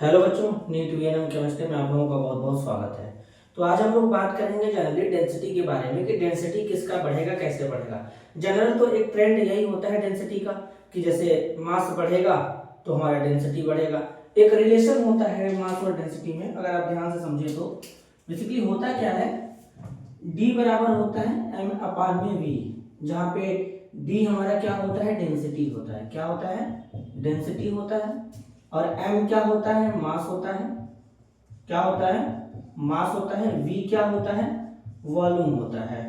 Hello बच्चों, NEET VNM chemistry में आप लोगों का बहुत बहुत स्वागत है। तो आज हम लोग बात करेंगे जनरली डेंसिटी के बारे में कि डेंसिटी किसका बढ़ेगा, कैसे बढ़ेगा। जनरल तो एक ट्रेंड यही होता है डेंसिटी का कि जैसे मास बढ़ेगा तो हमारा डेंसिटी बढ़ेगा। एक रिलेशन होता है मास और डेंसिटी में, अगर आप ध्यान से समझे तो बेसिकली होता क्या है, डी बराबर होता है एम अपान में वी, जहाँ पे डी हमारा क्या होता है, डेंसिटी होता है। क्या होता है, डेंसिटी होता है। और m क्या होता है, मास होता है। क्या होता है, मास होता है। v क्या होता है, वॉल्यूम होता है।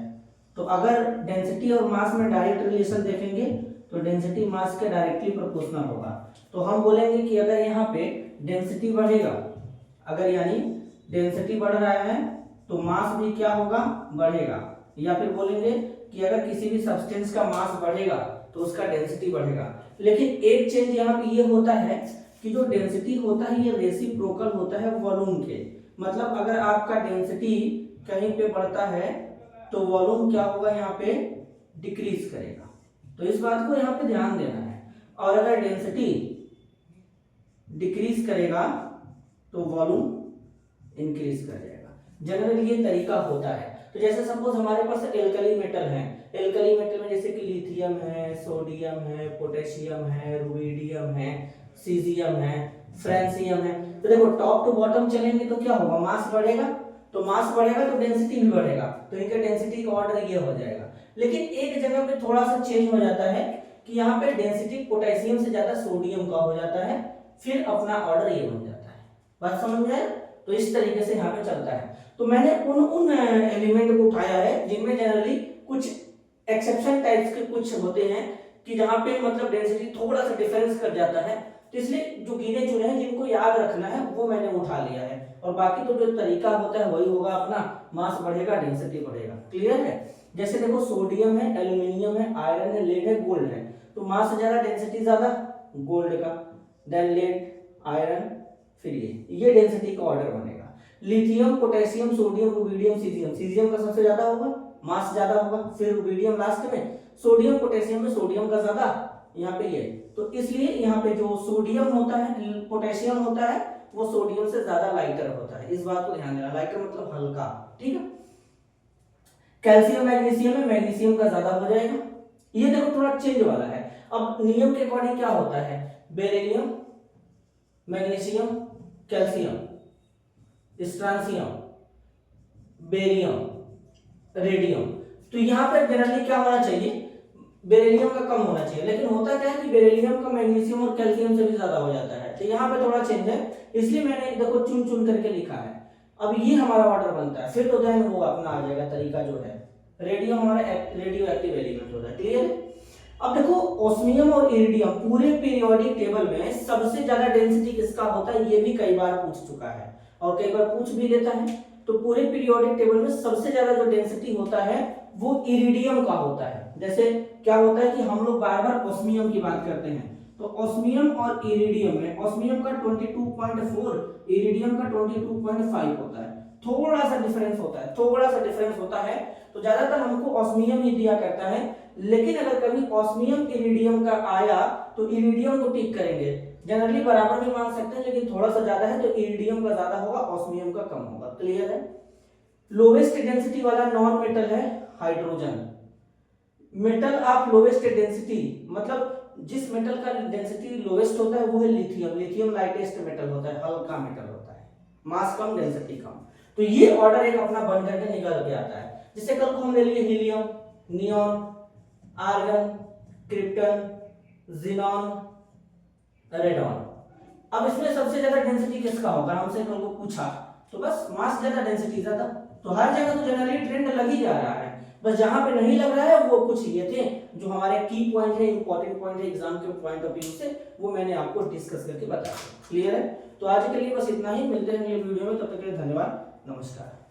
तो अगर डेंसिटी और मास में डायरेक्ट रिलेशन देखेंगे तो डेंसिटी मास के डायरेक्टली प्रोपोर्शनल होगा। तो हम बोलेंगे कि अगर यहाँ पे डेंसिटी बढ़ेगा, अगर यानी डेंसिटी बढ़ रहा है तो मास भी क्या होगा, बढ़ेगा। या फिर बोलेंगे कि अगर किसी भी सब्सटेंस का मास बढ़ेगा तो उसका डेंसिटी बढ़ेगा। लेकिन एक चेंज यहाँ पे ये होता है कि जो डेंसिटी होता है ये रेसिप्रोकल होता है वॉल्यूम के। मतलब अगर आपका डेंसिटी कहीं पे बढ़ता है तो वॉल्यूम क्या होगा, यहाँ पे डिक्रीज करेगा। तो इस बात को यहाँ पे ध्यान देना है। और अगर डेंसिटी डिक्रीज करेगा तो वॉल्यूम इंक्रीज कर जाएगा। जनरली ये तरीका होता है। तो जैसे सपोज हमारे पास एल्कली मेटल है, एल्कली मेटल में जैसे कि लिथियम है, सोडियम है, पोटेशियम है, रुबिडियम है, सीजियम है, फ्रांसियम है। तो देखो टॉप टू बॉटम चलेंगे तो क्या होगा, मास बढ़ेगा। तो मास बढ़ेगा तो डेंसिटी भी बढ़ेगा, तो इनका डेंसिटी का ऑर्डर ये हो जाएगा। लेकिन एक जगह पे थोड़ा सा चेंज हो जाता है कि यहाँ पे डेंसिटी पोटेशियम से ज्यादा सोडियम का हो जाता है, फिर अपना ऑर्डर ये बन जाता है। बात समझ में आया? तो इस तरीके से यहाँ पे चलता है। तो मैंने उन एलिमेंट को उठाया है जिनमें जनरली कुछ एक्सेप्शन टाइप्स के कुछ होते हैं कि जहाँ पे मतलब डेंसिटी थोड़ा सा डिफरेंस कर जाता है। तो इसलिए जो गिने चुने हैं जिनको याद रखना है वो मैंने उठा लिया है, और बाकी तो जो तरीका होता है वही होगा अपना, मास बढ़ेगा डेंसिटी बढ़ेगा। क्लियर है? जैसे देखो सोडियम है, एल्यूमिनियम है, आयरन है, लेड है, गोल्ड है। तो मास ज्यादा डेंसिटी ज्यादा गोल्ड का, देन लेड, आयरन, फिर ये डेंसिटी का ऑर्डर बनेगा। Lithium, potassium, sodium, rubidium, caesium, caesium का सबसे ज्यादा होगा, मास ज्यादा होगा, फिर रुबिडियम लास्ट में, सोडियम पोटेशियम में सोडियम का ज्यादा यहाँ पे ये। तो इसलिए यहाँ पे जो सोडियम होता है, पोटेशियम होता है, वो सोडियम से ज्यादा लाइटर होता है। इस बात को ध्यान देना, लाइटर मतलब हल्का। ठीक है? कैल्शियम मैग्नीशियम में मैग्नीशियम का ज्यादा हो जाएगा। ये देखो थोड़ा चेंज वाला है। अब नियम के अकॉर्डिंग क्या होता है, beryllium, magnesium, calcium, strontium, barium, radium. तो यहाँ पर जनरली क्या होना चाहिए, बेरिलियम का कम होना चाहिए। लेकिन होता क्या है कि बेरिलियम का मैग्नीशियम और कैल्शियम से भी ज्यादा हो जाता है। तो यहाँ पे थोड़ा चेंज है, इसलिए मैंने देखो चुन चुन करके लिखा है। अब ये हमारा ऑर्डर बनता है, फिर तो देन वो अपना आ जाएगा तरीका जो है। रेडियम हमारा रेडियो एक्टिव एलिमेंट होता है। क्लियर है? अब देखो ओस्मियम और इरिडियम पूरे पीरियोडिक टेबल में सबसे ज्यादा डेंसिटी किसका होता है, ये भी कई बार पूछ चुका है और कई बार पूछ भी लेता है। तो पूरे पीरियोडिक टेबल में सबसे ज्यादा जो डेंसिटी होता है वो इरिडियम का होता है। जैसे क्या होता है कि हम लोग बार बार ओस्मियम की बात करते हैं, तो ओस्मियम और इरिडियम में ओस्मियम का 22.4, इरिडियम का 22.5 होता है। थोड़ा सा डिफरेंस होता है, थोड़ा सा डिफरेंस होता है। तो ज्यादातर हमको ओस्मियम ही दिया करता है, लेकिन अगर कभी ओस्मियम इरिडियम का आया तो इरिडियम को टिक करेंगे। जनरली बराबर भी मान सकते हैं, लेकिन थोड़ा सा ज्यादा है तो इरिडियम का ज्यादा होगा, ओस्मियम का कम होगा। क्लियर है? लोवेस्ट डेंसिटी वाला नॉन मेटल है hydrogen. Metal of lowest density मतलब जिस मेटल का डेंसिटी लोवेस्ट होता है वो है लिथियम। लिथियम लाइटेस्ट मेटल होता है, हल्का मेटल होता है, मास कम डेंसिटी कम। तो ये ऑर्डर एक अपना बन करके निकल के आता है। जैसे कल को हम ले लिए helium, neon, argon, krypton, xenon, radon. अब इसमें सबसे ज्यादा डेंसिटी किसका होगा, हमसे कल को पूछा तो बस मास ज्यादा डेंसिटी ज्यादा। तो हर जगह तो जनरली ट्रेंड लग ही जा रहा है, बस जहां पे नहीं लग रहा है वो कुछ ये थे जो हमारे की पॉइंट है, इंपॉर्टेंट पॉइंट है एग्जाम के पॉइंट ऑफ व्यू से, वो मैंने आपको डिस्कस करके बताया। क्लियर है? तो आज के लिए बस इतना ही, मिलते हैं अगले वीडियो में, तब तक के लिए धन्यवाद, नमस्कार।